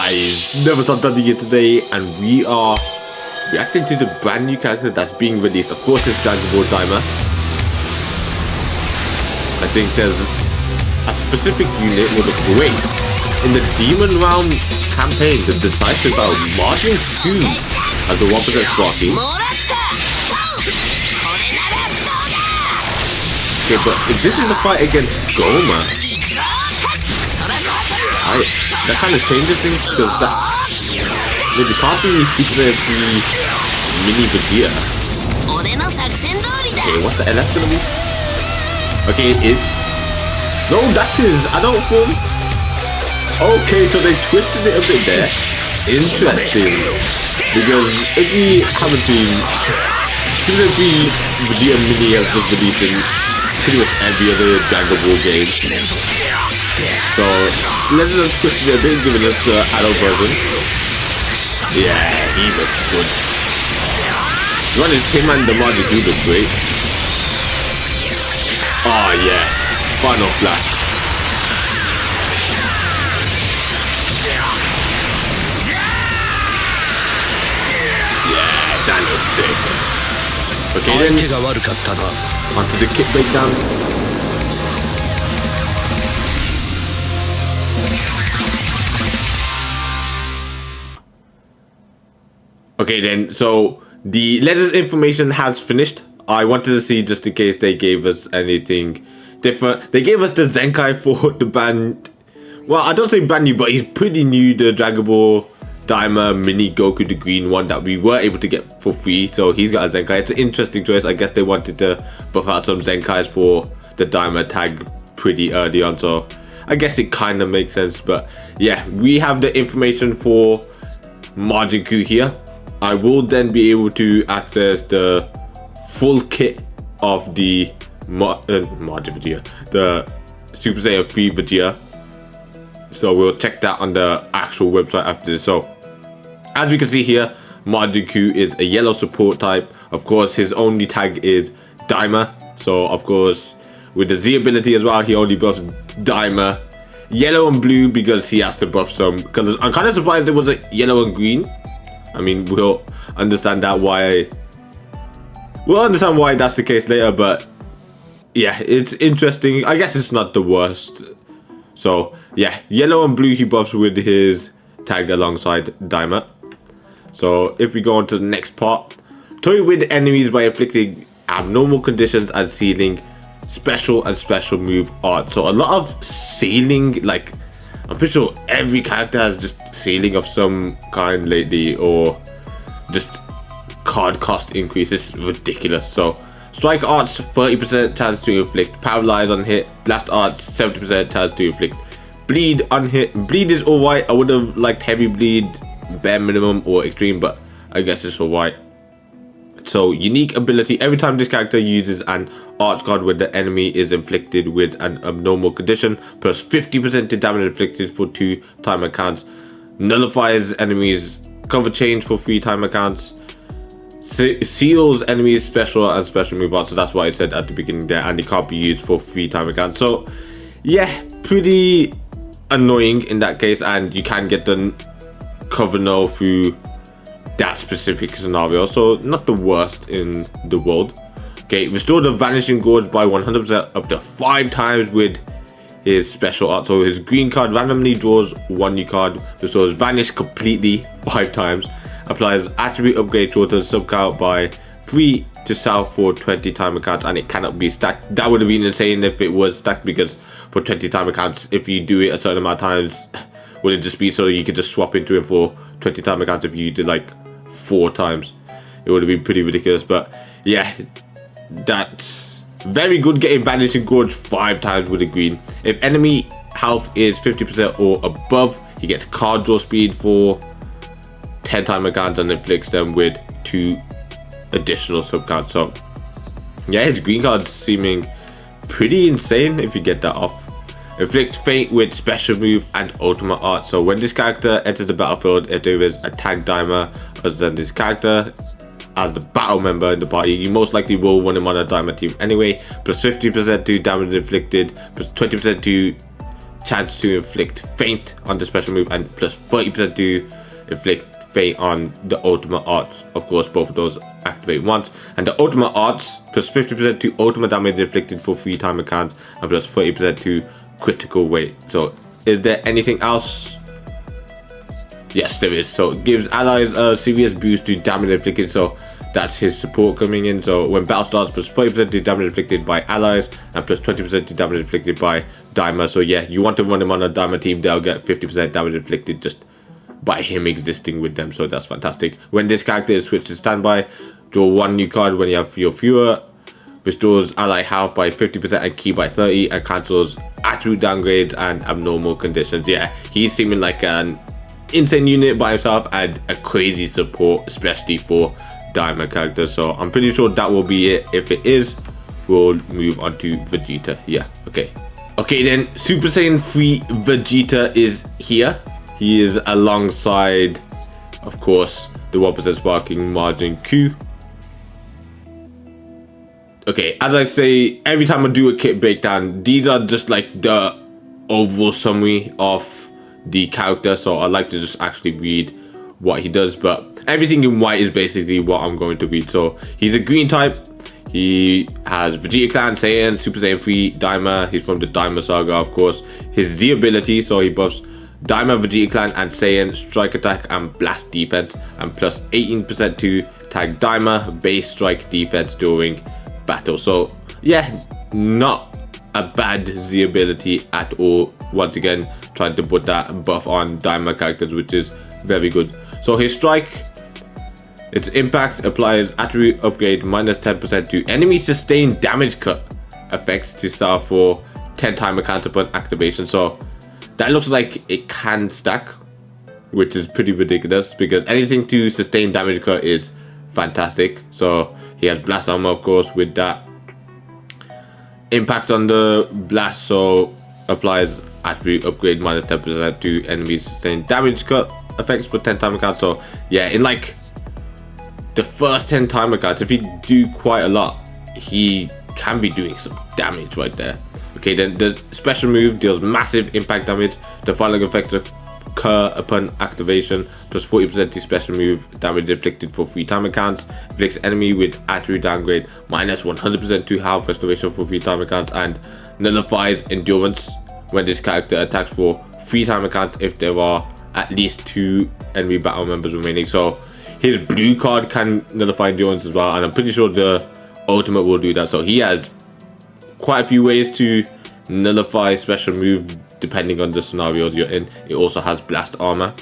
guys, never stop done here today, and we are reacting to the brand new character that's being released. Of course, it's Dragon Ball Daima. I think there's a specific unit. Wait, in the Demon Realm campaign, the Disciple about Majin Kuu as the 1% Sparking. Okay, but if this is the fight against Goma, that kind of changes things because that it can't be Super Saiyan mini Vegeta. Okay, what's the LF gonna be? Okay, it is. No, that's his adult form. Okay, so they twisted it a bit there. Interesting. Because if we haven't seen Super Saiyan Vegeta mini has just released in pretty much every other Dragon Ball game. So let's just twist it a bit, giving us the adult version. Yeah, he looks good. The one is him and the Majin Kuu look great. Oh yeah, final flash. Yeah, that looks sick. Okay then, onto the kick breakdowns. Okay then, so the latest information has finished. I wanted to see just in case they gave us anything different. They gave us the Zenkai for the band. Well, I don't say brand new, but he's pretty new. The Dragon Ball Daima Mini Goku, the green one that we were able to get for free. So he's got a Zenkai. It's an interesting choice. I guess they wanted to buff out some Zenkais for the Daima tag pretty early on. So I guess it kind of makes sense. But yeah, we have the information for Majin Kuu here. I will then be able to access the full kit of the Majin Vegeta, the Super Saiyan 3 Vegeta. So we'll check that on the actual website after this. So as we can see here, Majin Kuu is a yellow support type. Of course, his only tag is Daima. So of course, with the Z ability as well, he only buffs Daima. Yellow and blue because he has to buff some. Because I'm kind of surprised there was a yellow and green. I mean, we'll understand that why. We'll understand why that's the case later, but yeah, it's interesting. I guess it's not the worst. So yeah, yellow and blue he buffs with his tag alongside Daima. So if we go on to the next part, toy with enemies by inflicting abnormal conditions and sealing special and special move art. So a lot of sealing, like I'm pretty sure every character has just sealing of some kind lately, or just card cost increase. It's ridiculous. So strike arts 30% chance to inflict, paralyze on hit, blast arts 70% chance to inflict, bleed on hit. Bleed is alright. I would have liked heavy bleed, bare minimum, or extreme, but I guess it's alright. So unique ability, every time this character uses an arch card where the enemy is inflicted with an abnormal condition, plus 50% to damage inflicted for 2 timer counts, nullifies enemies cover change for 3 timer counts, seals enemies special and special move arts. So that's why I said at the beginning there, and it can't be used for 3 timer counts. So yeah, pretty annoying in that case, and you can get the cover null through that specific scenario, so not the worst in the world. Okay, restore the vanishing gorge by 100% up to 5 times with his special art. So his green card randomly draws 1 new card, restores vanish completely 5 times, applies attribute upgrade to the sub count by 3 to south for 20 timer counts, and it cannot be stacked. That would have been insane if it was stacked, because for 20 timer counts, if you do it a certain amount of times, would it just be so that you could just swap into it for 20 timer counts if you did like 4 times? It would have been pretty ridiculous. But yeah, that's very good, getting vanishing gorge 5 times with a green. If enemy health is 50% or above, he gets card draw speed for 10 timer counts and inflicts them with 2 additional sub counts. So yeah, his green card's seeming pretty insane if you get that off. Inflicts fate with special move and ultimate art. So when this character enters the battlefield, if there is a tag Daima other than this character as the battle member in the party, you most likely will run him on a Daima team anyway. Plus 50% to damage inflicted, plus 20% to chance to inflict feint on the special move, and plus 30% to inflict feint on the ultimate arts. Of course, both of those activate once. And the ultimate arts plus 50% to ultimate damage inflicted for 3 timer counts, and plus 30% to critical weight. So is there anything else? Yes, there is. So it gives allies a serious boost to damage inflicted. So that's his support coming in. So when battle starts, plus 30% to damage inflicted by allies, and plus 20% to damage inflicted by Daima. So yeah, you want to run him on a Daima team, they'll get 50% damage inflicted just by him existing with them. So that's fantastic. When this character is switched to standby, draw 1 new card when you have your fewer, restores ally health by 50% and ki by 30, and cancels attribute downgrades and abnormal conditions. Yeah, he's seeming like an insane unit by himself and a crazy support, especially for Daima characters. So I'm pretty sure that will be it. If it is, we'll move on to Vegeta. Yeah, okay then. Super Saiyan 3 Vegeta is here. He is alongside, of course, the 1% Sparking Majin Kuu. Okay, as I say, every time I do a kit breakdown, these are just like the overall summary of the character. So I like to just actually read what he does, but everything in white is basically what I'm going to read. So he's a green type. He has Vegeta Clan, Saiyan, Super Saiyan 3, Daima. He's from the Daima saga, of course. His Z ability, so he buffs Daima, Vegeta Clan, and Saiyan strike attack and blast defense, and plus 18% to tag Daima base strike defense during battle. So yeah, not a bad Z ability at all. Once again, trying to put that buff on Daima characters, which is very good. So his strike, its impact applies attribute upgrade minus 10% to enemy sustained damage cut effects to start for 10 timer counter upon activation. So that looks like it can stack, which is pretty ridiculous because anything to sustain damage cut is fantastic. So he has blast armor, of course, with that impact on the blast, so applies attribute upgrade minus 10% to enemy sustained damage cut effects for 10 timer counts. So yeah, in like the first 10 timer counts, if he do quite a lot, he can be doing some damage right there. Okay, then the special move deals massive impact damage. The following effects occur upon activation, plus 40% to special move damage inflicted for 3 timer counts. Inflicts enemy with attribute downgrade minus 100% to health restoration for 3 timer counts, and nullifies endurance when this character attacks for 3 timer counts if there are at least 2 enemy battle members remaining. So his blue card can nullify endurance as well, and I'm pretty sure the ultimate will do that. So he has quite a few ways to nullify special move depending on the scenarios you're in. It also has blast armor.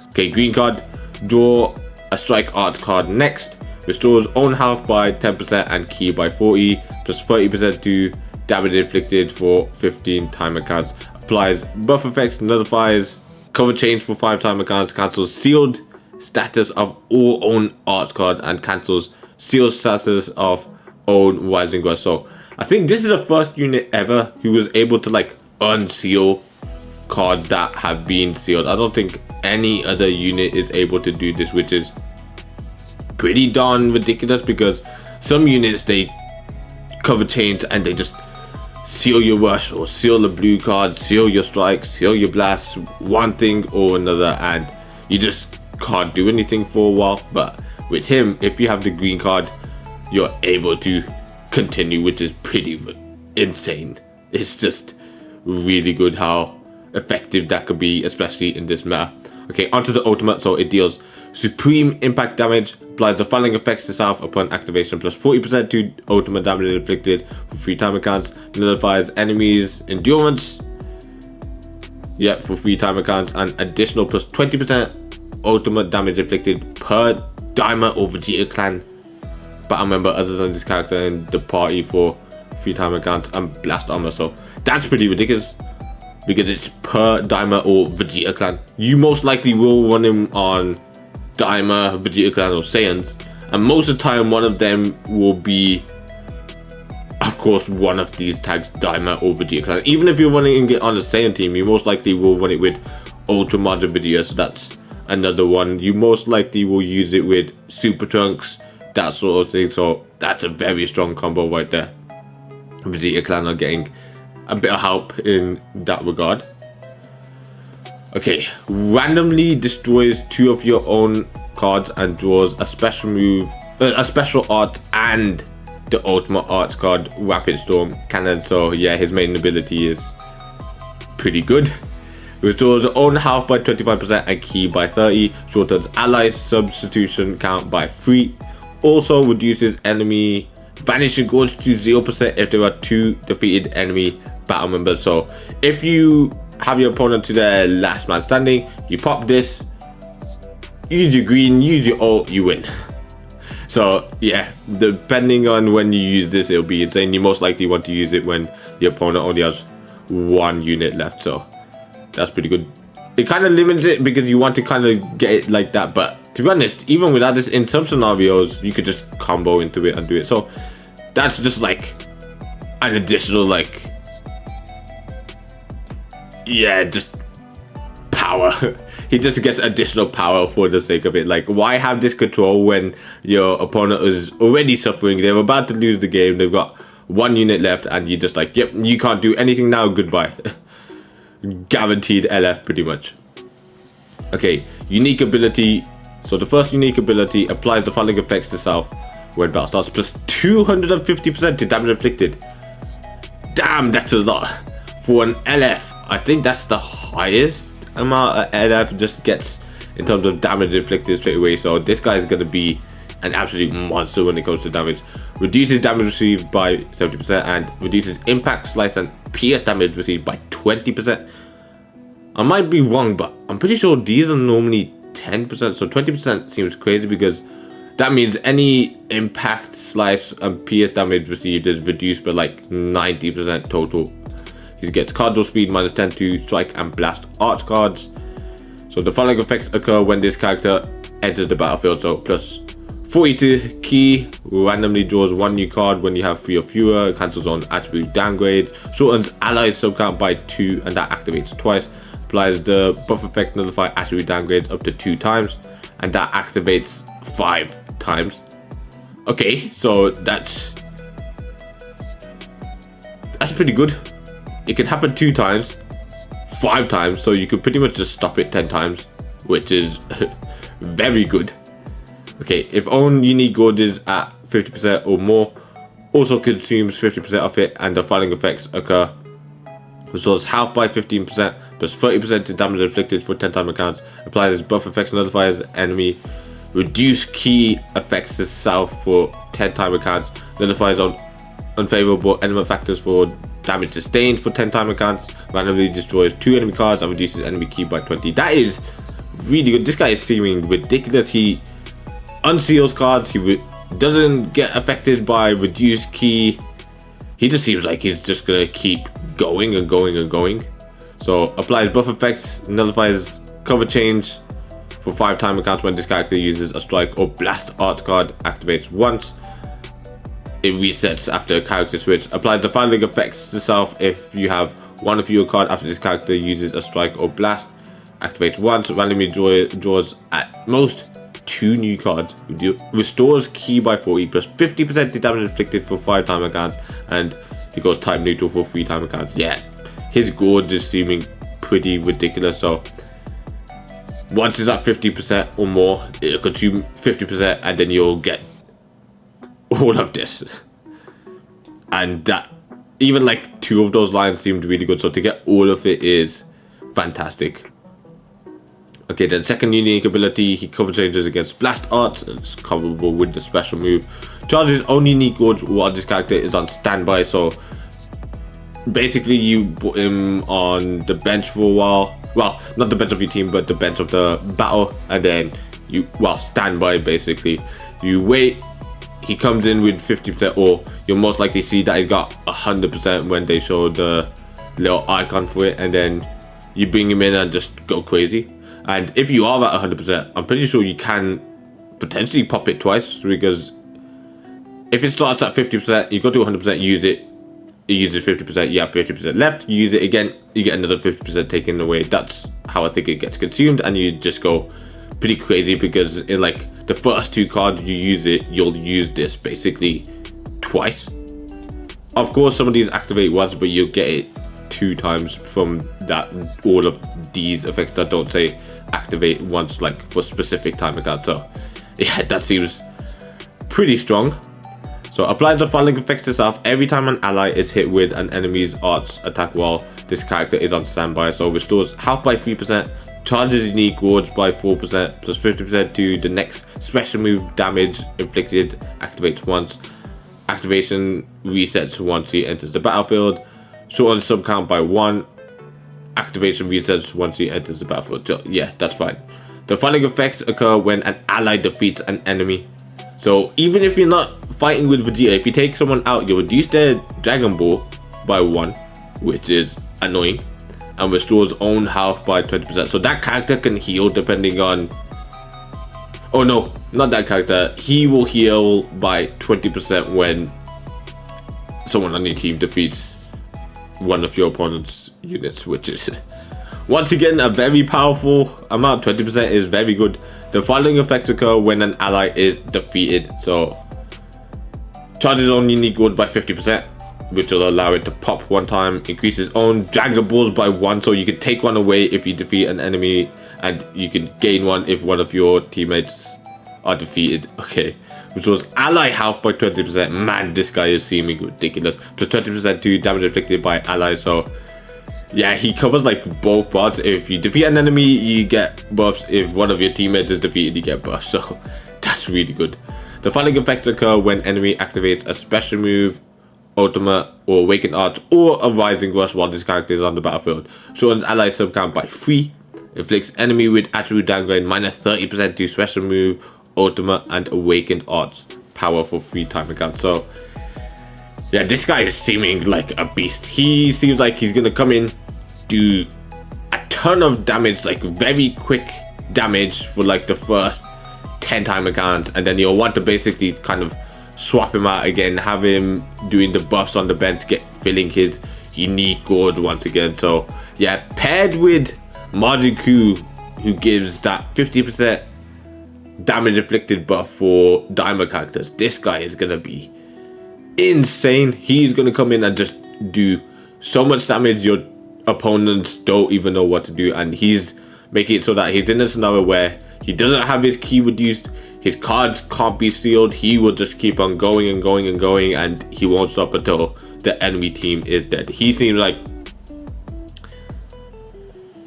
Okay, green card, draw a strike art card next. Restores own health by 10% and ki by 40, plus 30% to damage inflicted for 15 timer counts. Applies buff effects, nullifies cover change for 5 timer counts, cancels sealed status of all own art card, and cancels sealed status of own rising ground. So I think this is the first unit ever who was able to like unseal cards that have been sealed. I don't think any other unit is able to do this, which is pretty darn ridiculous because some units, they cover change and they just seal your rush or seal the blue card, seal your strike, seal your blast, one thing or another, and you just can't do anything for a while. But with him, if you have the green card, you're able to continue, which is pretty insane. It's just really good how effective that could be, especially in this meta. Okay, onto the ultimate. So it deals supreme impact damage, applies the following effects to self upon activation, plus 40% to ultimate damage inflicted for 3 timer counts. Nullifies enemies endurance, for 3 timer counts, and additional plus 20% ultimate damage inflicted per Daima or Vegeta Clan battle member other than this character in the party for 3 timer counts, and blast armor. So that's pretty ridiculous because it's per Daima or Vegeta Clan. You most likely will run him on Daima, Vegeta Clan, or Saiyans, and most of the time one of them will be, of course, one of these tags, Daima or Vegeta Clan. Even if you're running it on the Saiyan team, you most likely will run it with Ultra Majin Vegeta, so that's another one. You most likely will use it with Super Trunks, that sort of thing. So that's a very strong combo right there. Vegeta Clan are getting a bit of help in that regard. Okay, randomly destroys 2 of your own cards and draws a special move, a special art and the ultimate arts card, Rapid Storm Cannon. So yeah, his main ability is pretty good. Restores own health by 25% and key by 30. Shortens allies substitution count by 3. Also reduces enemy vanishing goals to 0% if there are 2 defeated enemy battle members. So if you have your opponent to their last man standing, you pop this, use your green, use your ult, you win. So yeah, depending on when you use this, it'll be insane. You most likely want to use it when your opponent only has 1 unit left, so that's pretty good. It kind of limits it because you want to kind of get it like that, but to be honest, even without this, in some scenarios you could just combo into it and do it. So that's just like an additional, like, yeah, just power. He just gets additional power for the sake of it. Like, why have this control when your opponent is already suffering? They're about to lose the game, they've got 1 unit left, and you're just like, yep, you can't do anything now, goodbye. Guaranteed LF pretty much. Okay, unique ability. So the first unique ability applies the following effects to self when battle starts, plus 250% to damage inflicted. Damn, that's a lot for an LF. I think that's the highest amount LF just gets in terms of damage inflicted straight away. So this guy is going to be an absolute monster when it comes to damage. Reduces damage received by 70% and reduces impact, slice and pierce damage received by 20%. I might be wrong, but I'm pretty sure these are normally 10%, so 20% seems crazy because that means any impact, slice and pierce damage received is reduced by like 90% total. He gets card draw speed minus 10 to strike and blast arch cards. So the following effects occur when this character enters the battlefield. So plus 40 to key, randomly draws 1 new card when you have 3 or fewer, cancels on attribute downgrade, shortens allies sub count by 2 and that activates twice, applies the buff effect nullify attribute downgrades up to 2 times and that activates 5 times. Okay, so that's pretty good. It can happen 2 times, 5 times, so you could pretty much just stop it 10 times, which is very good. Okay, if own unique gold is at 50% or more, also consumes 50% of it, and the following effects occur. Restores health by 15%, plus 30% to damage inflicted for 10 time accounts, applies buff effects, nullifies enemy, reduce key effects to self for 10 time accounts, nullifies on unfavorable element factors for damage sustained for 10 time accounts, randomly destroys 2 enemy cards and reduces enemy key by 20. That is really good. This guy is seeming ridiculous. He unseals cards, he doesn't get affected by reduced key. He just seems like he's just gonna keep going and going and going. So applies buff effects, nullifies cover change for 5 time accounts when this character uses a strike or blast art card, activates once. It resets after a character switch. Applies the following effects to self if you have 1 of your card after this character uses a strike or blast, activates once, randomly draws at most 2 new cards, restores key by 40 plus 50% to damage inflicted for 5 time accounts, and he goes type neutral for 3 time accounts. Yeah, his gorge is seeming pretty ridiculous. So once it's at 50% or more, it'll consume 50% and then you'll get all of this. And that, even like 2 of those lines seemed really good, so to get all of it is fantastic. Okay, then second unique ability, he cover changes against blast arts. It's comparable with the special move. Charges own unique gorge while this character is on standby. So basically you put him on the bench for a while. Well, not the bench of your team, but the bench of the battle. And then you, well, standby basically. You wait, he comes in with 50%, or you'll most likely see that he got 100% when they show the little icon for it. And then you bring him in and just go crazy. And if you are at 100%, I'm pretty sure you can potentially pop it twice, because if it starts at 50%, you go to 100%, use it, it uses 50%, you have 50% left, you use it again, you get another 50% taken away. That's how I think it gets consumed, and you just go pretty crazy, because in like the first 2 cards you use it, you'll use this basically twice. Of course, some of these activate once, but you'll get it 2 times from that. All of these effects that don't say activate once, like for specific time accounts. So yeah, that seems pretty strong. So apply the following effects to self every time an ally is hit with an enemy's arts attack while this character is on standby. So restores health by 3%, charges unique wards by 4%, plus 50% to the next special move damage inflicted, activates once. Activation resets once he enters the battlefield. Shortens sub count by 1. Activation resets once he enters the battlefield. So yeah, that's fine. The following effects occur when an ally defeats an enemy. So even if you're not fighting with Vegeta, if you take someone out, you reduce their Dragon Ball by 1, which is annoying, and restores own health by 20%. So that character can heal depending on... Oh no, not that character. He will heal by 20% when someone on your team defeats one of your opponent's units, which is once again a very powerful amount. 20% is very good. The following effects occur when an ally is defeated. So charges own unique wards by 50%, which will allow it to pop 1 time. Increases own Dragon Balls by 1, so you can take 1 away if you defeat an enemy, and you can gain 1 if one of your teammates are defeated. Okay, which was ally health by 20%. Man, this guy is seeming ridiculous. Plus 20% to damage inflicted by allies. So yeah, he covers like both parts. If you defeat an enemy, you get buffs. If one of your teammates is defeated, you get buffs. So that's really good. The following effects occur when enemy activates a special move, ultimate, or awakened arts, or a rising rush while this character is on the battlefield. Shortens ally sub count by 3. Inflicts enemy with attribute downgrade minus 30% to special move, ultimate, and awakened arts power for 3 time accounts. So yeah, this guy is seeming like a beast. He seems like he's gonna come in, do a ton of damage, like very quick damage for like the first 10 time accounts, and then you'll want to basically kind of swap him out again, have him doing the buffs on the bench, filling his unique gourd once again. So yeah, paired with Majin Kuu, who gives that 50% damage inflicted buff for Daima characters, this guy is gonna be insane. He's gonna come in and just do so much damage your opponents don't even know what to do, and he's making it so that he's in a scenario where he doesn't have his key reduced, his cards can't be sealed, he will just keep on going and going and going, and he won't stop until the enemy team is dead. He seems like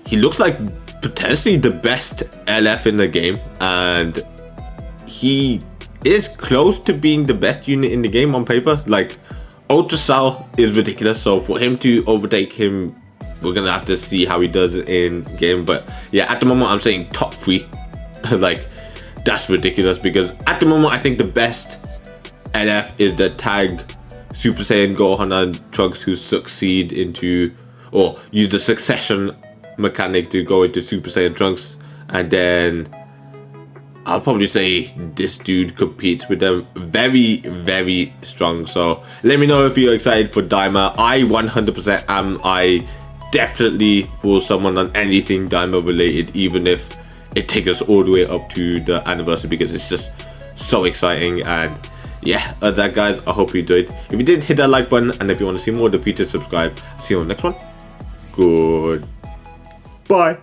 he looks like potentially the best LF in the game, and he is close to being the best unit in the game on paper. Like, Ultra Cell is ridiculous, so for him to overtake him, we're gonna have to see how he does it in game. But yeah, at the moment I'm saying top 3. Like, that's ridiculous, because at the moment I think the best LF is the tag Super Saiyan Gohan and Trunks, who succeed into, or use the succession mechanic to go into Super Saiyan Trunks, and then I'll probably say this dude competes with them very, very strong. So let me know if you're excited for Daima. I 100% am. I definitely will summon on anything Daima related, even if it takes us all the way up to the anniversary, because it's just so exciting. And yeah, that guys, I hope you enjoyed. If you did, hit that like button, and if you want to see more of the features, subscribe. See you on the next one. Good. Bye.